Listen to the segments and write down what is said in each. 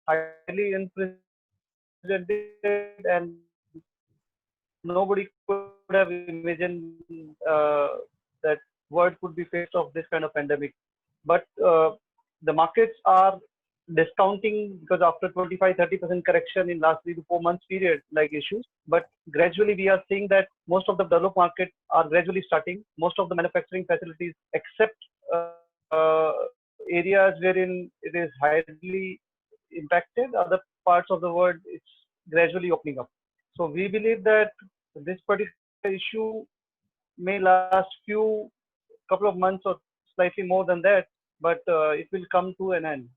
highly unprecedented, and nobody could have imagined that world could be faced of this kind of pandemic. But the markets are discounting because after 25-30% correction in last 3 to 4 months period like issues, but gradually we are seeing that most of the developed markets are gradually starting. Most of the manufacturing facilities, except areas wherein it is highly impacted, other parts of the world it's gradually opening up. So we believe that this particular issue may last few couple of months or slightly more than that, but it will come to an end,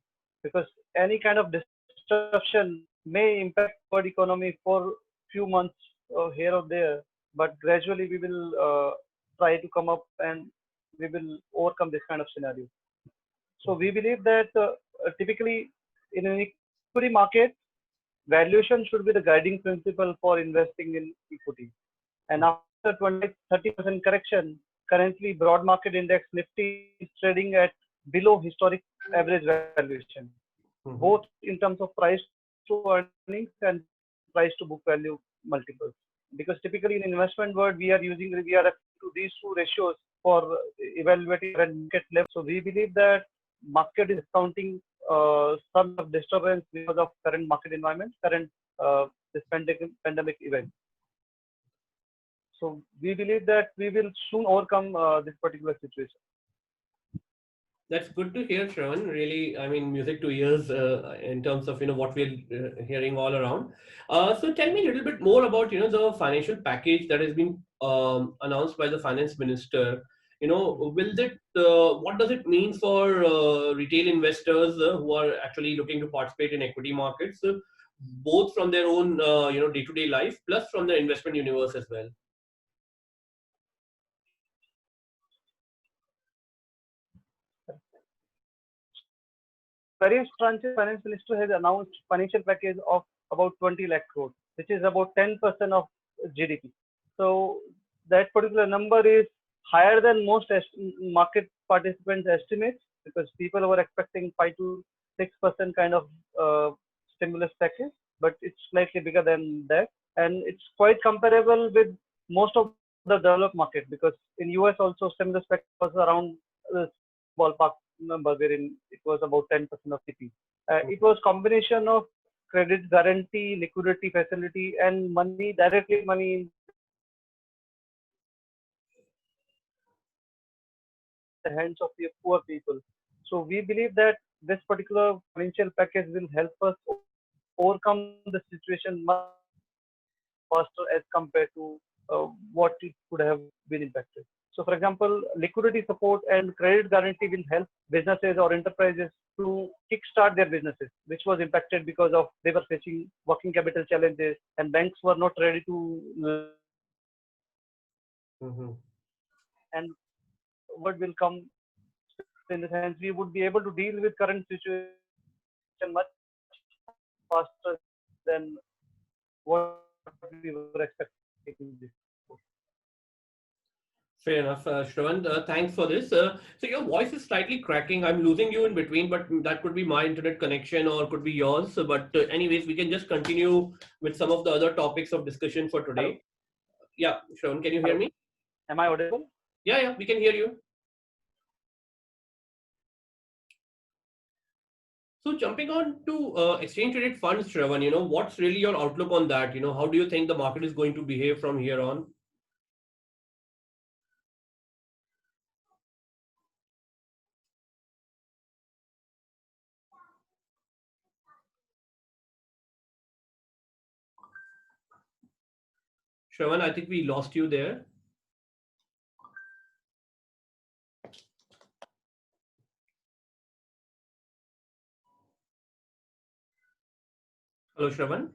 because any kind of disruption may impact world economy for few months here or there, but gradually we will try to come up and we will overcome this kind of scenario. So we believe that typically in an equity market, valuation should be the guiding principle for investing in equity. And after 20-30% correction, currently broad market index Nifty is trading at below historic average valuation, both Mm-hmm. in terms of price to earnings and price to book value multiples. Because typically in investment world, we are referring to these two ratios for evaluating current market level. So we believe that market is discounting some of disturbance because of current market environment, current this pandemic event. So we believe that we will soon overcome this particular situation. That's good to hear, Shravan. Really, I mean, music to ears in terms of what we're hearing all around. So tell me a little bit more about the financial package that has been announced by the finance minister. Will that what does it mean for retail investors who are actually looking to participate in equity markets, both from their own day-to-day life plus from the investment universe as well? So various tranches, finance minister has announced financial package of about 20 lakh crore, which is about 10% of GDP. So that particular number is higher than most market participants estimates, because people were expecting 5 to 6% kind of stimulus package, but it's slightly bigger than that, and it's quite comparable with most of the developed market, because in US also stimulus package was around same ballpark number, wherein it was about 10% of GDP. It was combination of credit guarantee, liquidity facility, and money, directly money in the hands of the poor people. So we believe that this particular financial package will help us overcome the situation much faster as compared to what it could have been impacted. So for example, liquidity support and credit guarantee will help businesses or enterprises to kickstart their businesses, which was impacted because of they were facing working capital challenges and banks were not ready to lend money to them. And Mm-hmm. and what will come in the sense, we would be able to deal with current situation much faster than what we were expecting before. Fair enough, Shravan. Thanks for this. So your voice is slightly cracking. I'm losing you in between, but that could be my internet connection or could be yours. But anyways, we can just continue with some of the other topics of discussion for Hello, today. Yeah, Shravan, can you hear hello. me? Am I audible? Yeah, yeah, we can hear you. So jumping on to exchange traded funds, Shravan, what's really your outlook on that? How do you think the market is going to behave from here on? Shravan, I think we lost you there. Hello, Shravan.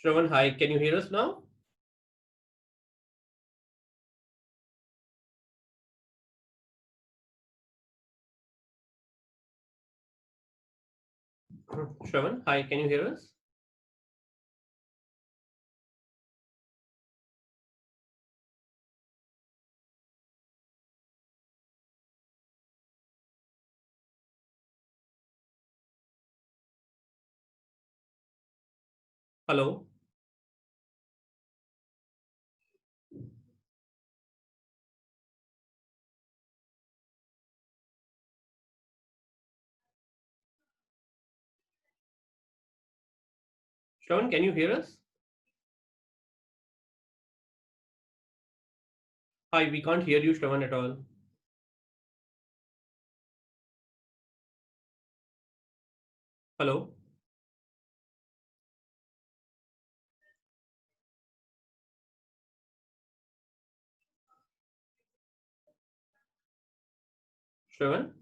Shravan, hi, can you hear us now? Shravan, hi, can you hear us? Hello? Shravan, can you hear us? Hi, we can't hear you, Shravan, at all. Hello? Shravan?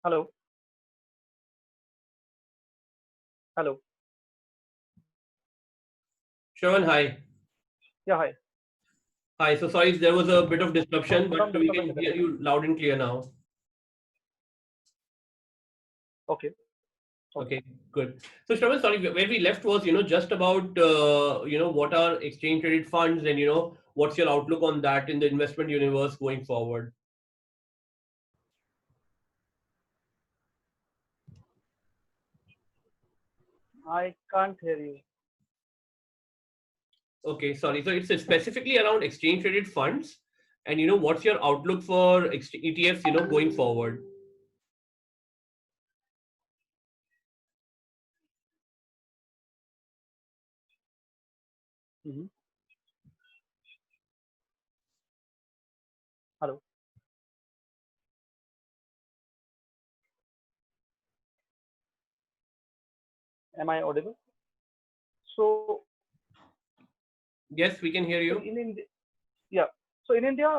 Hello. Hello. Shravan, hi. Yeah, hi. Hi, so sorry, there was a bit of disruption, but Some we disturbance can in the hear network. you loud and clear now. Okay. Okay. Okay, good. So Shravan, sorry, where we left was, just about, what are exchange traded funds and, what's your outlook on that in the investment universe going forward? I can't hear you. Okay, sorry. So it's specifically around exchange traded funds and, what's your outlook for ETFs, going forward? Hmm. Hello. Am I audible? So, Yes, we can hear so you. in India, yeah. So in India,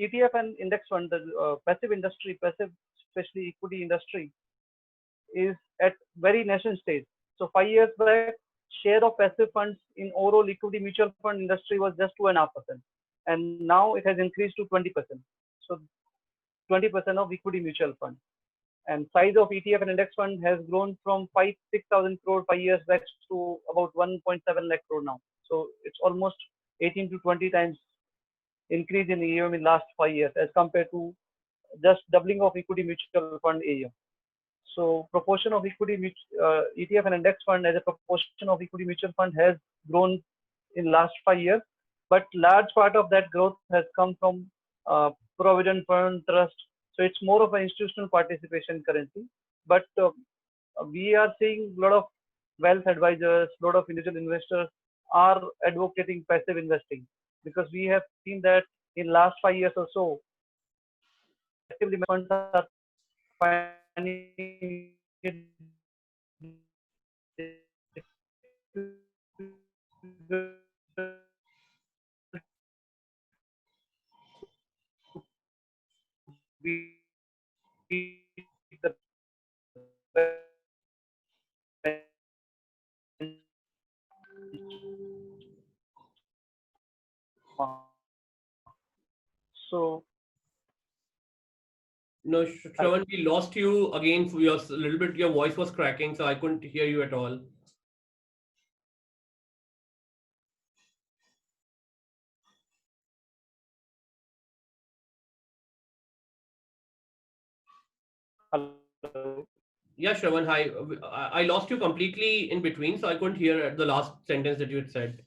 ETF and index fund, the passive industry, passive, especially equity industry, is at very nascent stage. So 5 years back, share of passive funds in overall equity mutual fund industry was just 2.5%, and now it has increased to 20%. So 20% of equity mutual fund, and size of ETF and index fund has grown from 5-6,000 crore 5 years back to about 1.7 lakh crore now. So it's almost 18 to 20 times increase in AUM in last 5 years as compared to just doubling of equity mutual fund AUM. So proportion of ETF and index fund as a proportion of equity mutual fund has grown in last 5 years, but large part of that growth has come from provident fund, trust. So it's more of an institutional participation currently. But we are seeing a lot of wealth advisors, a lot of individual investors are advocating passive investing, because we have seen that in last 5 years or so, actively funds are finding it beat the benchmark. So, No, hello. Shravan, we lost you again. For your a little bit, your voice was cracking, so I couldn't hear you at all. Hello. Yeah, Shravan, hi. I lost you completely in between, so I couldn't hear the last sentence that you had said.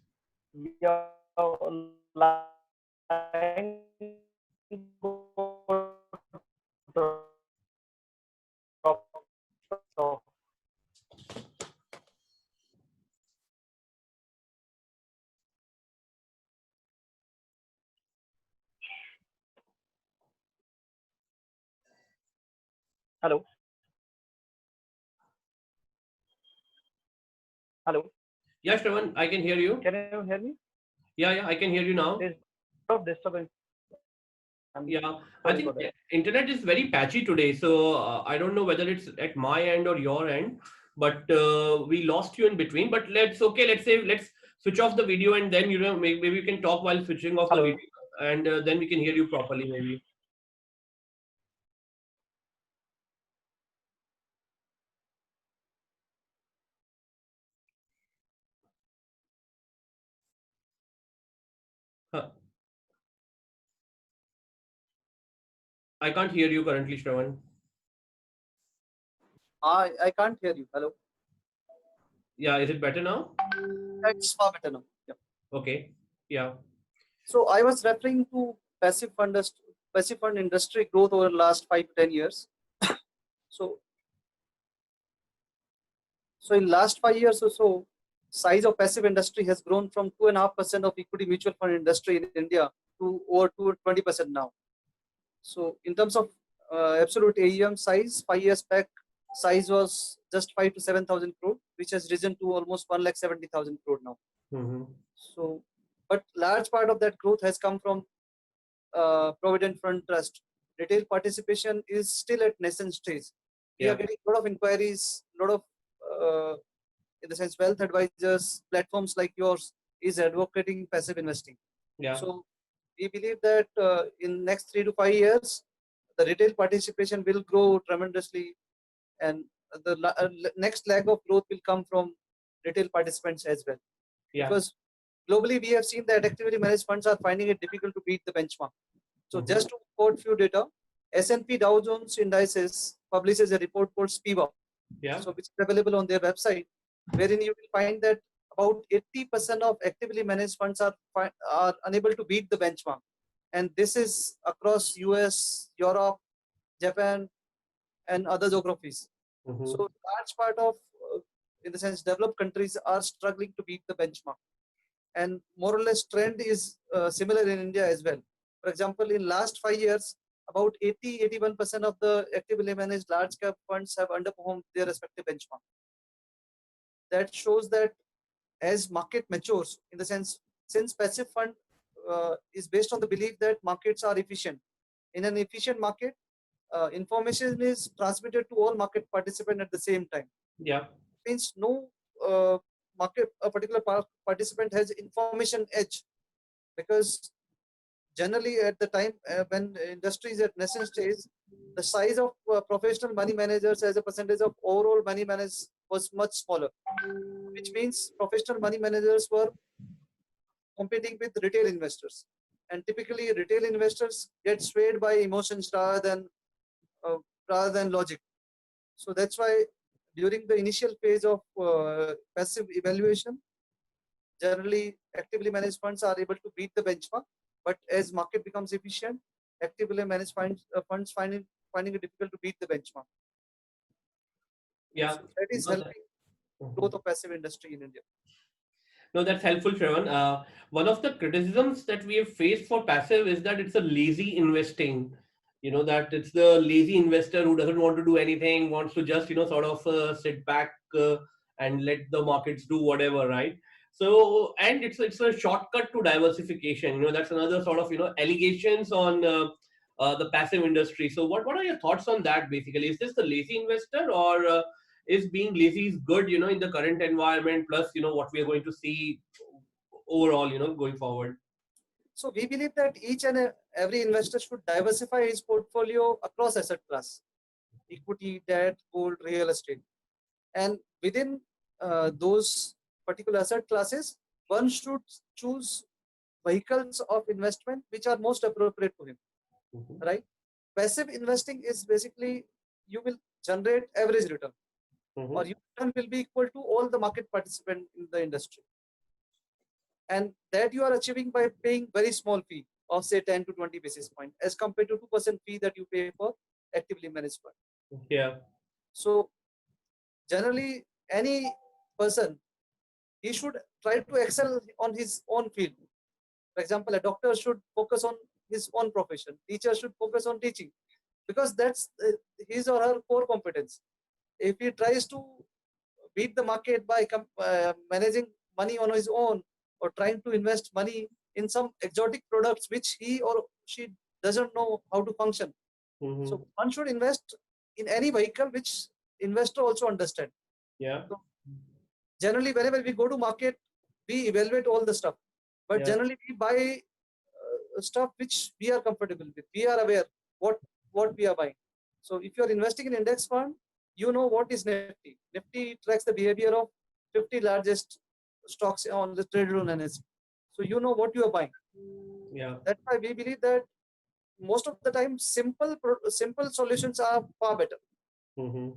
Hello. Hello. Yeah, Shravan, I can hear you. Can you hear me? Yeah, I can hear you now. There's a lot of disturbance. I'm Yeah, I sorry think for that. internet is very patchy today, so I don't know whether it's at my end or your end, but we lost you in between. But let's switch off the video and then maybe you can talk while switching off the Hello. video, and then we can hear you properly maybe. Huh. I can't hear you currently, Shravan. I can't hear you. Hello. Yeah, is it better now? It's far better now. Yeah. Okay. Yeah. So I was referring to passive fund industry growth over the last 5 to 10 years. So in last 5 years or so, size of passive industry has grown from 2.5% of equity mutual fund industry in India to over 20% now. So in terms of absolute AUM size, 5 years back, size was just 5 to 7,000 crore, which has risen to almost 1,70,000 crore now. Mm-hmm. So, but large part of that growth has come from provident fund trust. Retail participation is still at nascent stage. We are Yeah. getting a lot of inquiries, a lot of in the sense wealth advisors, platforms like yours is advocating passive investing. Yeah. So we believe that in next 3 to 5 years, the retail participation will grow tremendously, and the next leg of growth will come from retail participants as well. Yeah. Because globally, we have seen that actively managed funds are finding it difficult to beat the benchmark. So Mm-hmm. just to quote few data, S&P Dow Jones Indices publishes a report called SPIVA, Yeah. so which is available on their website, wherein you will find that about 80% of actively managed funds are unable to beat the benchmark, and this is across US, Europe, Japan, and other geographies. Mm-hmm. So large part of, in the sense, developed countries are struggling to beat the benchmark, and more or less trend is similar in India as well. For example, in last 5 years, about 81% of the actively managed large cap funds have underperformed their respective benchmark. That shows that as market matures, in the sense, since passive fund is based on the belief that markets are efficient. In an efficient market, information is transmitted to all market participants at the same time. Yeah. Means no a particular participant has information edge, because generally at the time when industry is at nascent stage, the size of professional money managers as a percentage of overall money managers was much smaller, which means professional money managers were competing with retail investors, and typically retail investors get swayed by emotions uh, rather than logic. So that's why during the initial phase of passive evaluation, generally actively managed funds are able to beat the benchmark, but as market becomes efficient actively managed funds finding it difficult to beat the benchmark. Yeah. So that is No, helping growth of passive industry in India. no, that's helpful, Shravan. One of the criticisms that we have faced for passive is that it's a lazy investing. That it's the lazy investor who doesn't want to do anything, wants to just, sort of sit back and let the markets do whatever, right? So, and it's a shortcut to diversification. That's another sort of, allegations on the passive industry. So, what are your thoughts on that basically? Is this the lazy investor, or is being lazy is good, in the current environment, plus, what we are going to see overall, going forward? So we believe that each and every investor should diversify his portfolio across asset class, equity, debt, gold, real estate. And within those particular asset classes, one should choose vehicles of investment which are most appropriate to him, Mhm. right? Passive investing is basically you will generate average return, or Mhm. your return will be equal to all the market participant in the industry. And that you are achieving by paying very small fee of say 10 to 20 basis point as compared to 2% fee that you pay for actively managed fund. Yeah. So generally any person, he should try to excel on his own field. For example, a doctor should focus on his own profession, teacher should focus on teaching, because that's his or her core competence. If he tries to beat the market by managing money on his own, or trying to invest money in some exotic products which he or she doesn't know how to function, Mhm. so one should invest in any vehicle which investor also understand. Yeah. So generally whenever we go to market, we evaluate all the stuff, but Yeah. generally we buy stuff which we are comfortable with. We are aware what we are buying. So if you are investing in index fund, you know what is Nifty. Nifty tracks the behavior of 50 largest stocks on the traded on NSE. So you know what you are buying. Yeah. That's why we believe that most of the time simple solutions are far better. Mhm.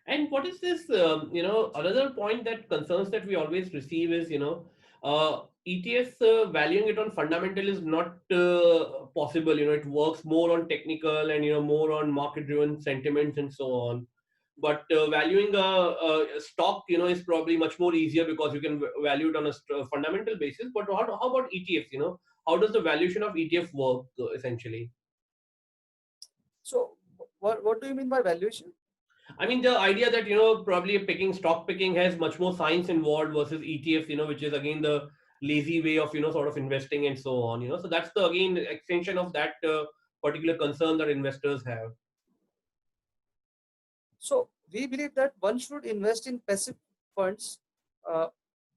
And what is this? Another point that concerns that we always receive is, ETFs valuing it on fundamental is not possible. It works more on technical and more on market-driven sentiments and so on. But valuing a stock, is probably much more easier because you can value it on a fundamental basis. But how about ETFs? How does the valuation of ETF work essentially? So what do you mean by valuation? I mean, the idea that, probably stock picking has much more science involved versus ETFs, which is again the lazy way of, sort of investing and so on, So that's the, again, extension of that particular concern that investors have. So we believe that one should invest in passive funds, uh,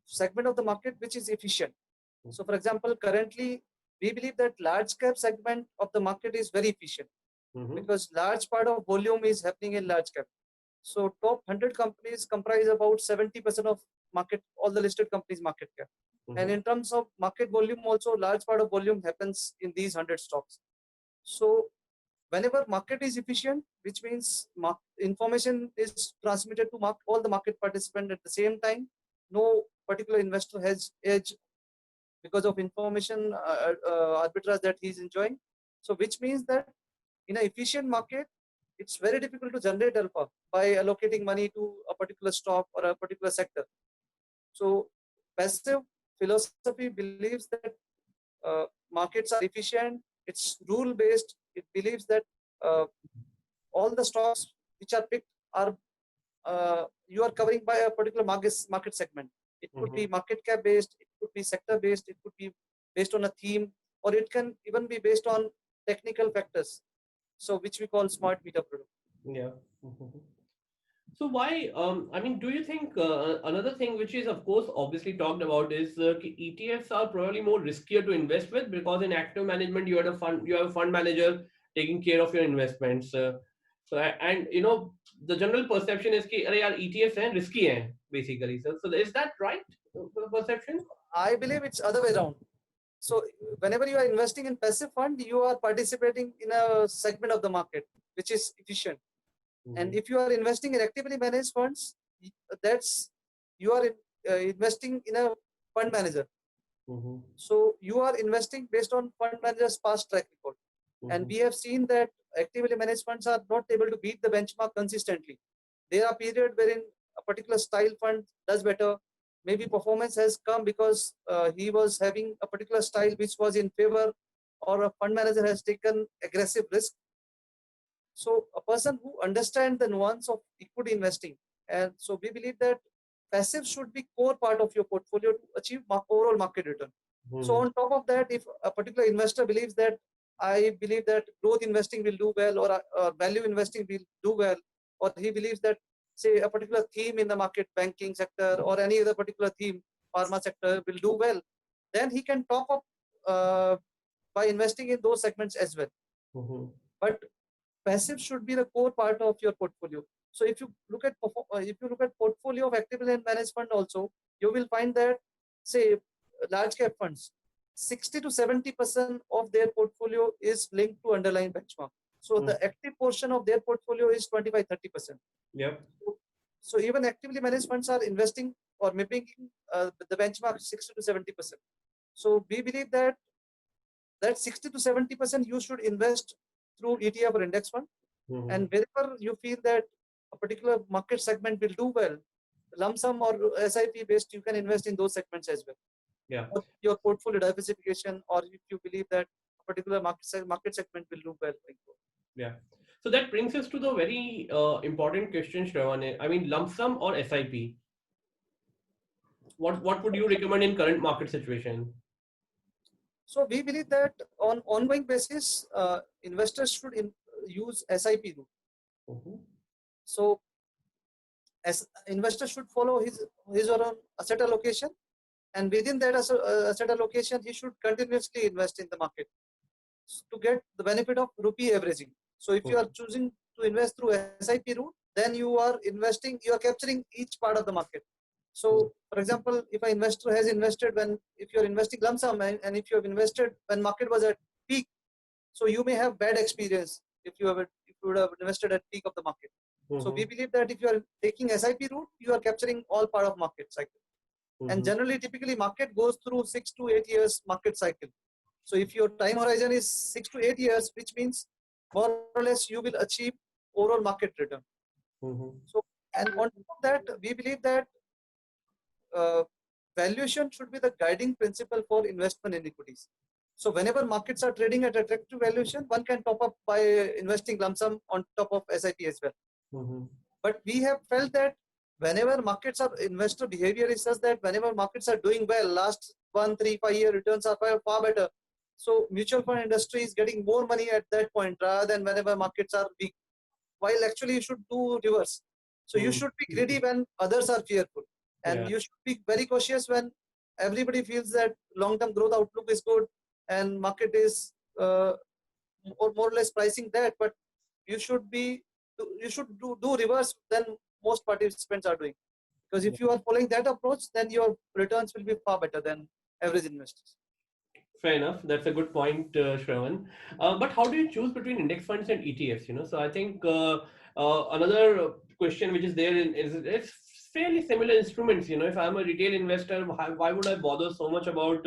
segment of the market which is efficient. So for example, currently we believe that large cap segment of the market is very efficient, Mm-hmm. because large part of volume is happening in large cap. So top 100 companies comprise about 70% of market, all the listed companies market cap. And Mm-hmm. in terms of market volume also, large part of volume happens in these 100 stocks. So whenever market is efficient, which means information is transmitted to all the market participants at the same time, no particular investor has edge because of information arbitrage that he is enjoying. So which means that in an efficient market, it's very difficult to generate alpha by allocating money to a particular stock or a particular sector. So passive philosophy believes that markets are efficient, it's rule based. It believes that uh, all the stocks which are picked are you are covering by a particular market segment. It could Mm-hmm. be market cap based, it could be sector based, it could be based on a theme, or it can even be based on technical factors. So which we call smart beta product. Yeah. Mhm. So why? I mean, do you think another thing which is, of course, obviously talked about is ETFs are probably more riskier to invest with because in active management you have a fund manager taking care of your investments. And the general perception is that यार ETFs हैं risky हैं basically. So is that right? Perception? I believe it's other way around. So whenever you are investing in passive fund, you are participating in a segment of the market which is efficient. And Mm-hmm. if you are investing in actively managed funds, that's you are investing in a fund manager. Mm-hmm. So you are investing based on fund manager's past track record. And we have seen that actively managed funds are not able to beat the benchmark consistently. There are periods wherein a particular style fund does better. Maybe performance has come because he was having a particular style which was in favor, or a fund manager has taken aggressive risk. So a person who understands the nuance of equity investing, and so we believe that passive should be core part of your portfolio to achieve overall market return. So on top of that, if a particular investor believes that I believe that growth investing will do well, or value investing will do well, or he believes that say a particular theme in the market, banking sector or any other particular theme, pharma sector will do well, then he can top up by investing in those segments as well. But passive should be the core part of your portfolio. So if you look at portfolio of actively managed fund also, you will find that say large cap funds, 60 to 70% of their portfolio is linked to underlying benchmark. So the active portion of their portfolio is 25-30%. Yep. So even actively managed funds are investing or mimicking the benchmark 60 to 70%. So we believe that 60 to 70% you should invest through ETF or index fund. And wherever you feel that a particular market segment will do well, lump sum or SIP based, you can invest in those segments as well. Yeah. Or your portfolio diversification, or if you believe that a particular market segment will do well. Yeah. So that brings us to the very important question, Shravan. I mean, lump sum or SIP? What would you recommend in current market situation? So we believe that on ongoing basis, investors should use SIP route. So as investor should follow his or her asset allocation, and within that asset allocation, he should continuously invest in the market to get the benefit of rupee averaging. So if you are choosing to invest through SIP route, then you are capturing each part of the market. So for example, if an investor has invested if you're investing lump sum and if you have invested when market was at peak, so you may have bad experience if you would have invested at peak of the market. So we believe that if you are taking SIP route, you are capturing all part of market cycle. And generally, typically market goes through 6 to 8 years market cycle. So if your time horizon is 6 to 8 years, which means more or less you will achieve overall market return. So, and on top of that, we believe that valuation should be the guiding principle for investment in equities. So whenever markets are trading at attractive valuation, one can top up by investing lump sum on top of SIP as well. But we have felt that whenever markets are, investor behavior is such that whenever markets are doing well, last 1, 3, 5 year returns are far better. So mutual fund industry is getting more money at that point rather than whenever markets are weak. While actually you should do reverse. So you should be greedy when others are fearful. And you should be very cautious when everybody feels that long-term growth outlook is good and market is more or less pricing that, but you should do reverse than most participants are doing. Because if you are following that approach, then your returns will be far better than average investors. Fair enough. That's a good point, Shravan. But how do you choose between index funds and ETFs? So I think another question which is there is it's fairly similar instruments. If I'm a retail investor, why would I bother so much about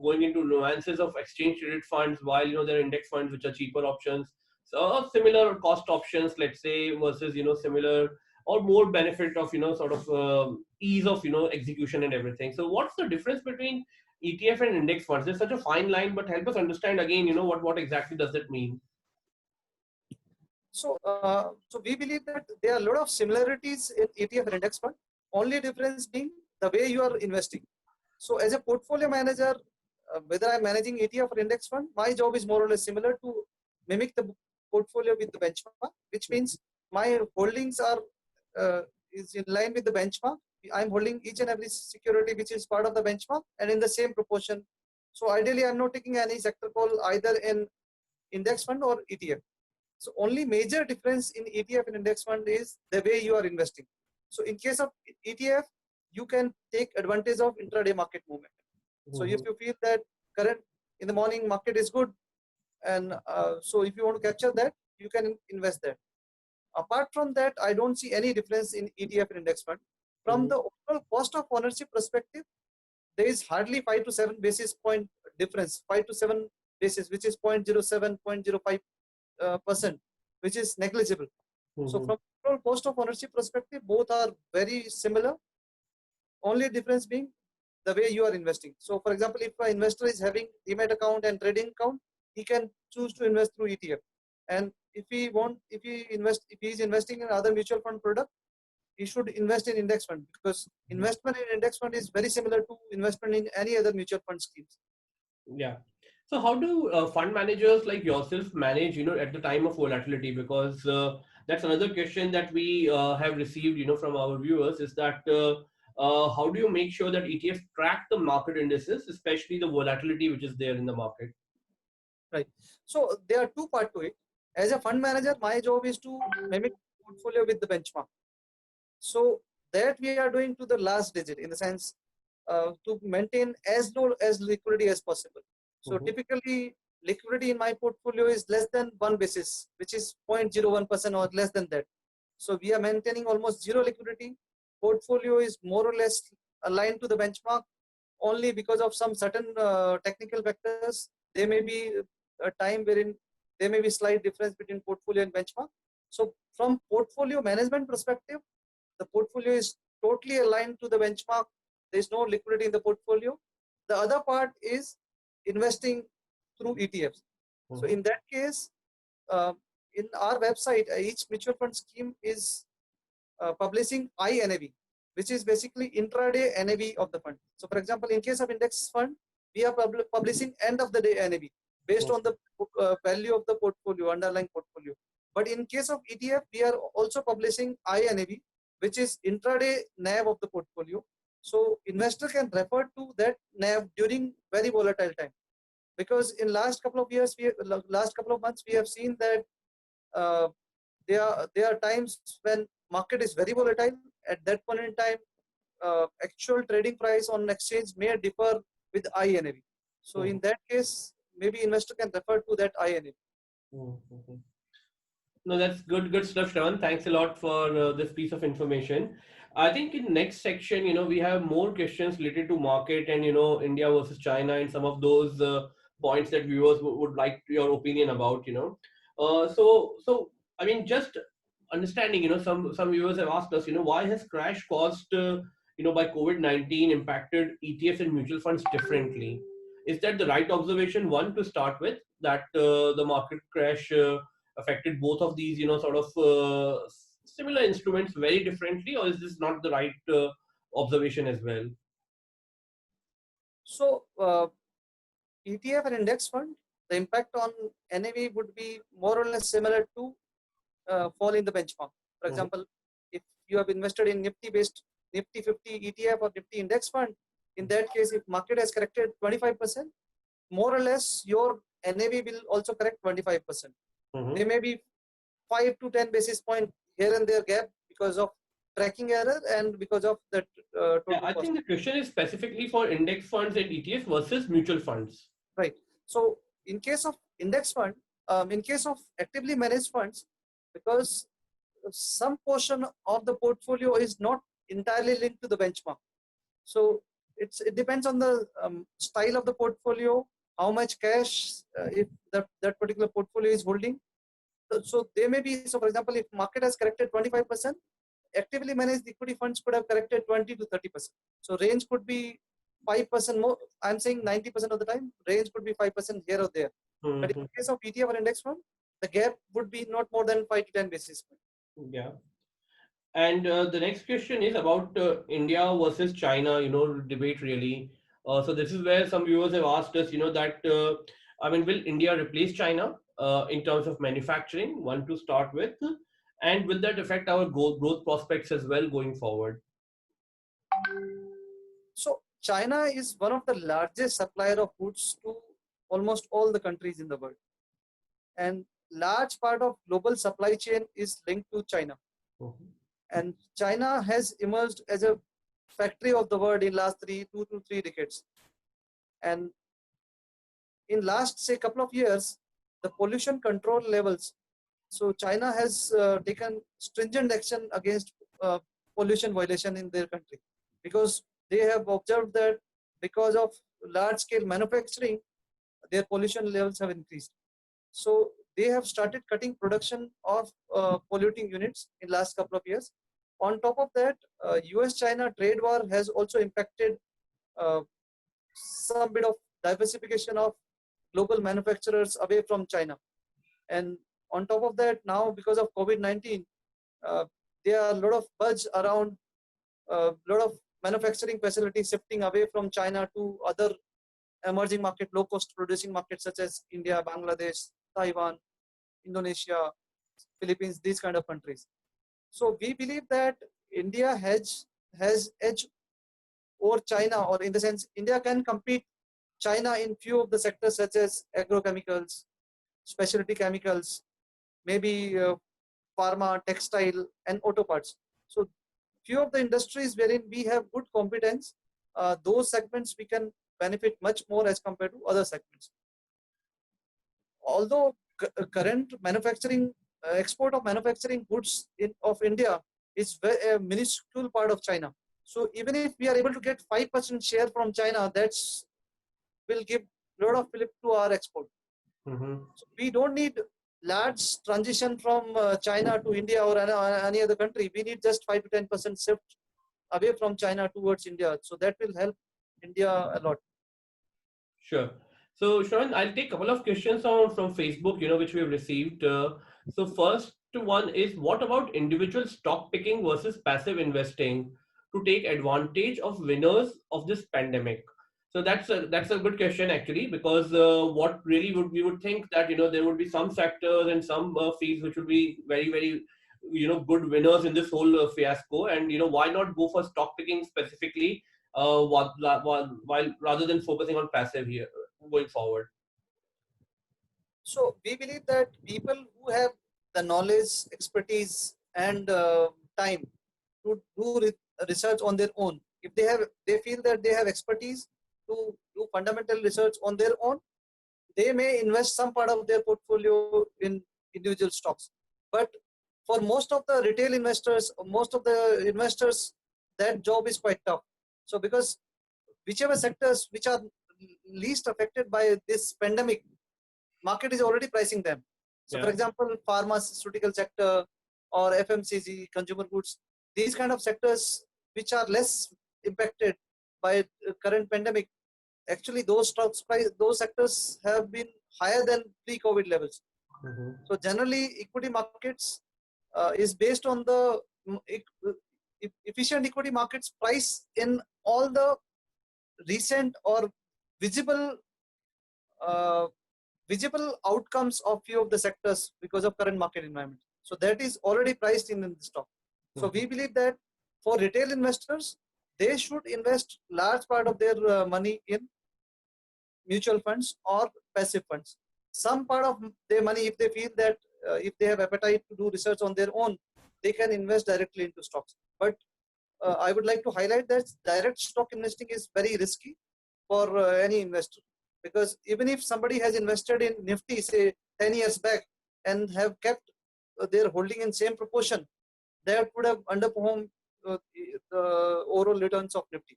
going into nuances of exchange traded funds while there are index funds which are cheaper options? So similar cost options, let's say, versus similar or more benefit of sort of ease of execution and everything. So what's the difference between ETF and index funds? There's such a fine line, but help us understand again, what exactly does it mean? So, so we believe that there are a lot of similarities in ETF and index fund. Only difference being the way you are investing. So, as a portfolio manager, whether I'm managing ETF or index fund, my job is more or less similar to mimic the portfolio with the benchmark, which means my holdings are is in line with the benchmark. I'm holding each and every security which is part of the benchmark and in the same proportion. So ideally, I'm not taking any sector call either in index fund or ETF. So only major difference in ETF and index fund is the way you are investing. So in case of ETF, you can take advantage of intraday market movement. So if you feel that current in the morning market is good, and so if you want to capture that, you can invest that. Apart from that, I don't see any difference in ETF and index fund. From the overall cost of ownership perspective, there is hardly 5 to 7 basis point difference, 5 to 7 basis, which is 0.07, 0.05%, which is negligible. So from overall cost of ownership perspective, both are very similar. Only difference being the way you are investing. So for example, if an investor is having demat account and trading account, he can choose to invest through ETF. And if he is investing in other mutual fund product, he should invest in index fund, because investment in index fund is very similar to investment in any other mutual fund schemes. Yeah. So how do fund managers like yourself manage, at the time of volatility? Because that's another question that we have received, from our viewers, is that how do you make sure that ETFs track the market indices, especially the volatility which is there in the market? Right. So there are two parts to it. As a fund manager, my job is to mimic portfolio with the benchmark. So that we are doing to the last digit, in the sense to maintain as low as liquidity as possible. So typically liquidity in my portfolio is less than 1 basis, which is 0.01% or less than that. So we are maintaining almost zero liquidity. Portfolio is more or less aligned to the benchmark. Only because of some certain technical factors, there may be a time wherein there may be slight difference between portfolio and benchmark. So from portfolio management perspective, the portfolio is totally aligned to the benchmark. There is no liquidity in the portfolio. The other part is investing through ETFs. So in that case, in our website, each mutual fund scheme is publishing INAV, which is basically intraday NAV of the fund. So for example, in case of index fund, we are publishing end of the day NAV based on the value of the portfolio, underlying portfolio. But in case of ETF, we are also publishing INAV, which is intraday NAV of the portfolio. So investor can refer to that NAV during very volatile time. Because in last couple of months, we have seen that there are times when market is very volatile. At that point in time, actual trading price on exchange may differ with INAV. So in that case, maybe investor can refer to that INAV. No, that's good stuff, Shravan. Thanks a lot for this piece of information. I think in next section, we have more questions related to market and, India versus China and some of those points that viewers would like your opinion about, So, I mean, just understanding, some viewers have asked us, why has crash caused, by COVID-19 impacted ETFs and mutual funds differently? Is that the right observation, one, to start with, that the market crash affected both of these, sort of similar instruments very differently, or is this not the right observation as well? So ETF and index fund, the impact on NAV would be more or less similar to fall in the benchmark. For example, if you have invested in Nifty-based Nifty 50 ETF or Nifty index fund, in that case, if market has corrected 25%, more or less your NAV will also correct 25%. There may be 5 to 10 basis point here and there gap because of tracking error and because of the total I cost. think the question is specifically for index funds and ETFs versus mutual funds. Right. So in case of index fund, in case of actively managed funds, because some portion of the portfolio is not entirely linked to the benchmark. So it depends on the style of the portfolio, how much cash if that particular portfolio is holding. So they may be, so for example, if market has corrected 25%, actively managed equity funds could have corrected 20 to 30%. So range could be 5% more. I'm saying 90% of the time, range could be 5% here or there. But in the case of ETF or index fund, the gap would be not more than 5 to 10 basis points. Yeah. And the next question is about India versus China, debate really. So this is where some viewers have asked us, that, will India replace China in terms of manufacturing, one to start with, and will that affect our growth prospects as well going forward? So China is one of the largest supplier of goods to almost all the countries in the world. And large part of global supply chain is linked to China. And China has emerged as a factory of the world in last 2 to 3 decades. And in last, say, couple of years, the pollution control levels. So China has taken stringent action against pollution violation in their country, because they have observed that because of large scale manufacturing, their pollution levels have increased. So they have started cutting production of polluting units in last couple of years. On top of that, US-China trade war has also impacted uh, some bit of diversification of global manufacturers away from China. And on top of that, now because of COVID-19, there are a lot of buzz around a lot of manufacturing facilities shifting away from China to other emerging market, low-cost producing markets such as India, Bangladesh, Taiwan, Indonesia, Philippines, these kind of countries. So we believe that India has edge over China, or in the sense India can compete China in few of the sectors such as agrochemicals, specialty chemicals, maybe pharma, textile, and auto parts. So few of the industries wherein we have good competence, those segments we can benefit much more as compared to other segments. Although current manufacturing, export of manufacturing goods of India is a minuscule part of China. So even if we are able to get 5% share from China, that's will give a lot of fillip to our export. So we don't need large transition from China to India or any other country. We need just 5 to 10% shift away from China towards India. So that will help India a lot. Sure. So, Sharwan, I'll take a couple of questions from Facebook, which we have received. So, first one is, what about individual stock picking versus passive investing to take advantage of winners of this pandemic? So that's a good question actually, because what really we would think that there would be some sectors and some fields which would be very very good winners in this whole fiasco, and why not go for stock picking specifically, while rather than focusing on passive here going forward. So we believe that people who have the knowledge, expertise, and time to do research on their own, if they feel that they have expertise to do fundamental research on their own, they may invest some part of their portfolio in individual stocks. But for most of the retail investors, most of the investors, that job is quite tough. So because whichever sectors which are least affected by this pandemic, market is already pricing them. So for example, pharmaceutical sector or FMCG, consumer goods, these kind of sectors which are less impacted by current pandemic, actually those stocks price, those sectors have been higher than pre-COVID levels. So generally equity markets is based on the efficient equity markets price in all the recent or visible visible outcomes of few of the sectors because of current market environment. So that is already priced in the stock. So we believe that for retail investors, they should invest large part of their money in mutual funds or passive funds. Some part of their money, if they feel that if they have appetite to do research on their own, they can invest directly into stocks. But I would like to highlight that direct stock investing is very risky for any investor, because even if somebody has invested in Nifty, say 10 years back, and have kept their holding in same proportion, that would have underperformed the overall returns of Nifty.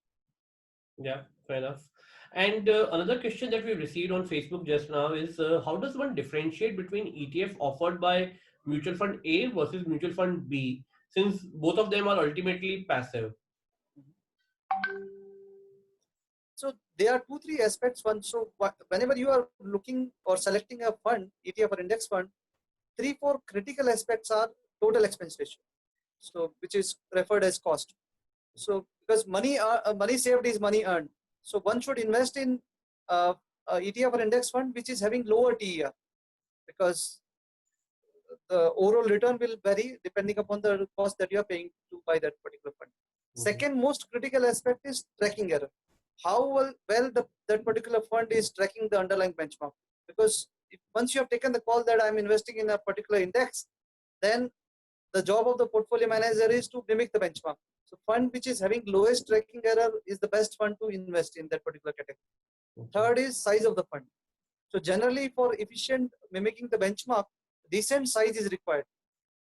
Yeah, fair enough. And another question that we received on Facebook just now is, how does one differentiate between ETF offered by mutual fund A versus mutual fund B, since both of them are ultimately passive? So there are 2-3 aspects. One, so whenever you are looking or selecting a fund, ETF or index fund, 3-4 critical aspects are total expense ratio, so which is referred as cost. So because money saved is money earned. So one should invest in ETF or index fund which is having lower TER, because the overall return will vary depending upon the cost that you are paying to buy that particular fund. Second most critical aspect is tracking error. How well that particular fund is tracking the underlying benchmark. Because once you have taken the call that I'm investing in a particular index, then the job of the portfolio manager is to mimic the benchmark. So fund which is having lowest tracking error is the best fund to invest in that particular category. Third is size of the fund. So generally for efficient mimicking the benchmark, decent size is required.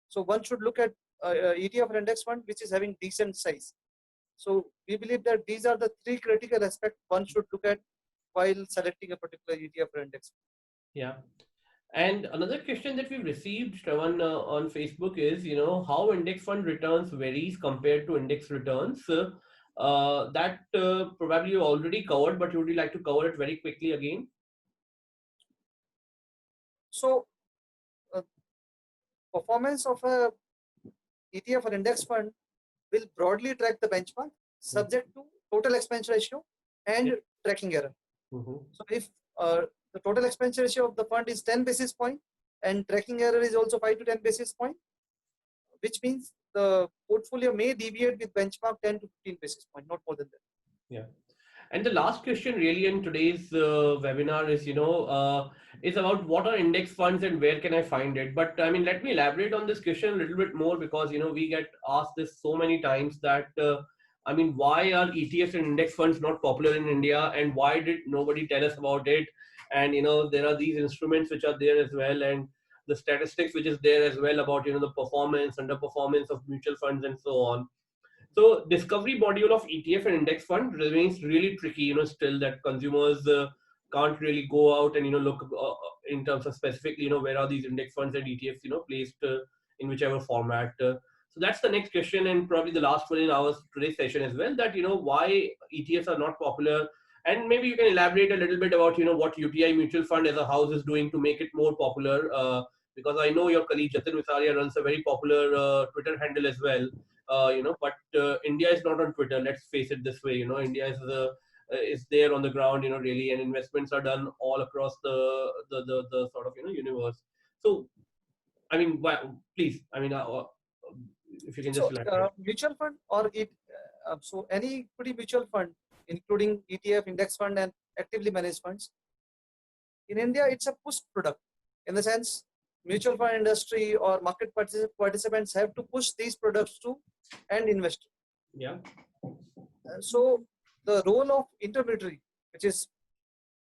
So one should look at ETF or index fund which is having decent size. So we believe that these are the 3 critical aspects one should look at while selecting a particular ETF or index. Yeah. And another question that we've received, Shravan, on Facebook is, how index fund returns varies compared to index returns. That probably you already covered, but would you like to cover it very quickly again? So performance of a ETF or index fund will broadly track the benchmark subject to total expense ratio and tracking error. So if the total expense ratio of the fund is 10 basis point and tracking error is also 5 to 10 basis point, which means the portfolio may deviate with benchmark 10 to 15 basis point, not more than that. Yeah. And the last question really in today's webinar is about what are index funds and where can I find it? But I mean, let me elaborate on this question a little bit more because, we get asked this so many times that, why are ETFs and index funds not popular in India and why did nobody tell us about it? And, there are these instruments which are there as well and the statistics which is there as well about, the performance, underperformance of mutual funds and so on. So discovery module of ETF and index fund remains really tricky, still that consumers can't really go out and, look in terms of specifically, where are these index funds and ETFs, placed in whichever format. So that's the next question and probably the last one in our today's session as well, that, why ETFs are not popular. And maybe you can elaborate a little bit about, what UTI Mutual Fund as a house is doing to make it more popular. Because I know your colleague Jatin Visaria runs a very popular Twitter handle as well. But India is not on Twitter. Let's face it this way. India is there on the ground. Really, and investments are done all across the sort of universe. So, I mean, please, if you can just elaborate. Mutual fund or so any equity mutual fund, including ETF, index fund, and actively managed funds. In India, it's a push product in the sense mutual fund industry or market participants have to push these products to end investor. Yeah. So the role of intermediary, which is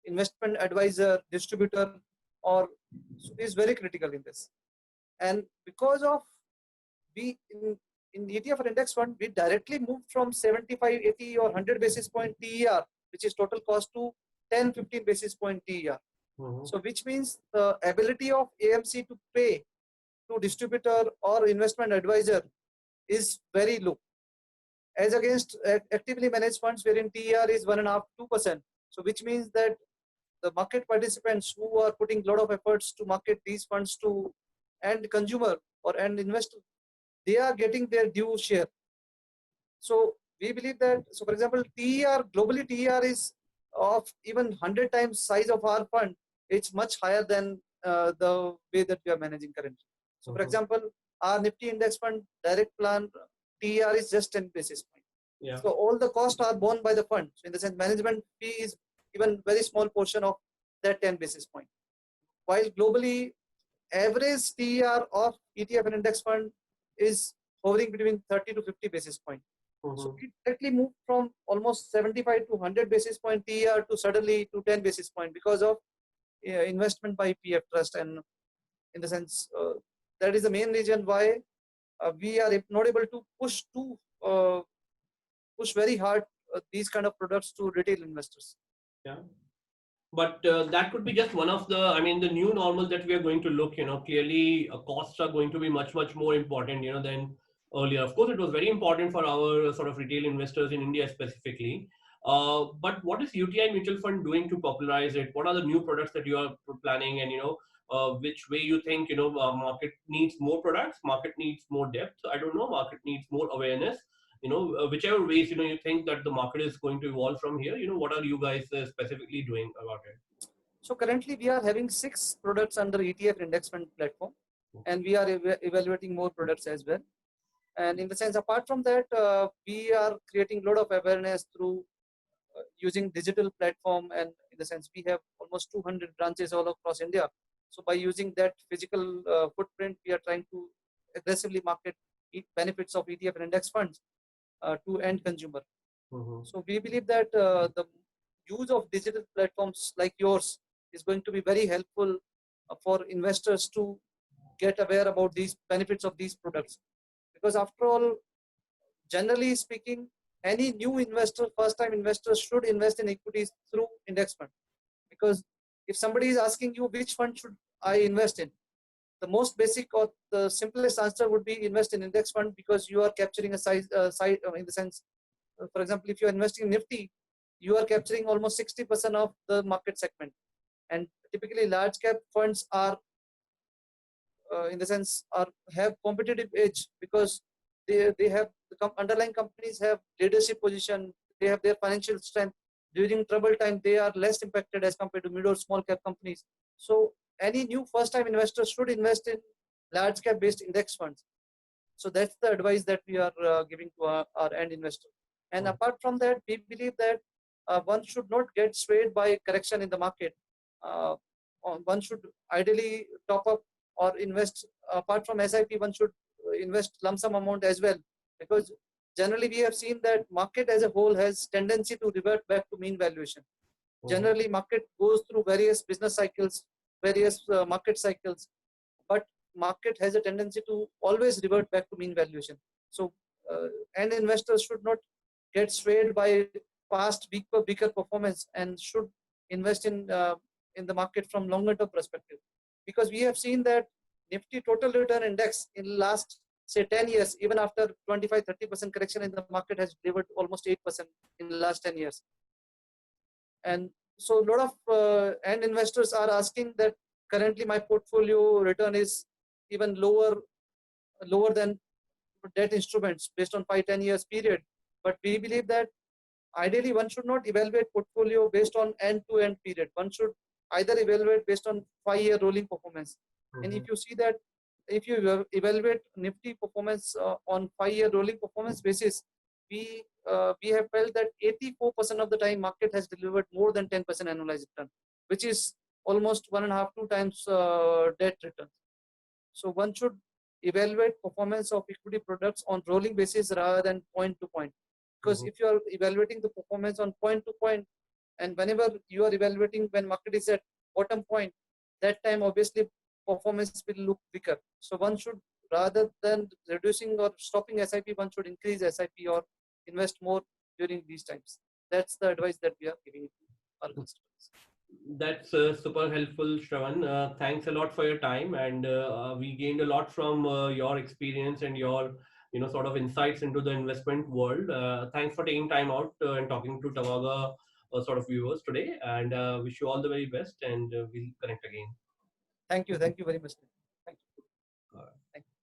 investment advisor, distributor, is very critical in this. And because of in ETF or index fund, we directly moved from 75, 80 or 100 basis point TER, which is total cost, to 10, 15 basis point TER. So which means the ability of AMC to pay to distributor or investment advisor is very low, as against actively managed funds wherein TER is 1.5%, 2%. So which means that the market participants who are putting a lot of efforts to market these funds to end consumer or end investor, they are getting their due share. So we believe that, so for example, TER, globally TER is of even 100 times size of our fund. It's much higher than the way that we are managing currently. So for example, our Nifty index fund direct plan TER is just 10 basis points. Yeah. So all the costs are borne by the fund. So in the sense, management fee is even very small portion of that 10 basis point. While globally, average TER of ETF and index fund is hovering between 30 to 50 basis point. So we directly moved from almost 75 to 100 basis point TER to suddenly to 10 basis point because of investment by PF Trust. And in the sense, that is the main reason why we are not able to push very hard these kind of products to retail investors. Yeah. But that could be just one of the new normal that we are going to look, clearly costs are going to be much, much more important, than earlier. Of course, it was very important for our sort of retail investors in India specifically. But what is UTI Mutual Fund doing to popularize it? What are the new products that you are planning, and which way you think market needs more products, market needs more depth? I don't know. Market needs more awareness. Whichever ways you think that the market is going to evolve from here. What are you guys specifically doing about it? So currently we are having 6 products under ETF index fund platform, and we are evaluating more products as well. And in the sense, apart from that, we are creating a lot of awareness through using digital platform, and in the sense we have almost 200 branches all across India. So by using that physical footprint, we are trying to aggressively market benefits of ETF and index funds to end consumer. So we believe that the use of digital platforms like yours is going to be very helpful for investors to get aware about these benefits of these products. Because after all, generally speaking, any new investor, first-time investor, should invest in equities through index fund. Because if somebody is asking you which fund should I invest in, the most basic or the simplest answer would be invest in index fund, because you are capturing a size in the sense, for example, if you are investing in Nifty, you are capturing almost 60% of the market segment. And typically large cap funds are in the sense are have competitive edge, because they have the underlying companies have leadership position, they have their financial strength. During trouble time, they are less impacted as compared to mid or small cap companies. So any new first time investor should invest in large cap based index funds. So that's the advice that we are giving to our end investor. And apart from that, we believe that one should not get swayed by correction in the market. One should ideally top up or invest. Apart from SIP, one should invest lump sum amount as well, because generally we have seen that market as a whole has tendency to revert back to mean valuation. Generally market goes through various business cycles, various market cycles, but market has a tendency to always revert back to mean valuation. So and investors should not get swayed by past bigger performance, and should invest in the market from longer term perspective. Because we have seen that Nifty total return index in last say 10 years, even after 25-30% correction in the market, has delivered almost 8% in the last 10 years. And so a lot of end investors are asking that currently my portfolio return is even lower than debt instruments based on 5-10 years period. But we believe that ideally one should not evaluate portfolio based on end to end period. One should either evaluate based on 5-year rolling performance. And if you see that, if you evaluate Nifty performance on 5-year rolling performance basis, we have felt that 84% of the time market has delivered more than 10% annualized return, which is almost 1.5-2 times debt return. So one should evaluate performance of equity products on rolling basis rather than point to point. Because if you are evaluating the performance on point to point, and whenever you are evaluating when market is at bottom point, that time obviously performance will look weaker. So one should, rather than reducing or stopping SIP, one should increase SIP or invest more during these times. That's the advice that we are giving to our customers. That's super helpful, Shravan. Thanks a lot for your time, and we gained a lot from your experience and your sort of insights into the investment world. Thanks for taking time out and talking to Tavaga sort of viewers today, and wish you all the very best, and we'll connect again. Thank you very much. Thank you. Uh, Thank you.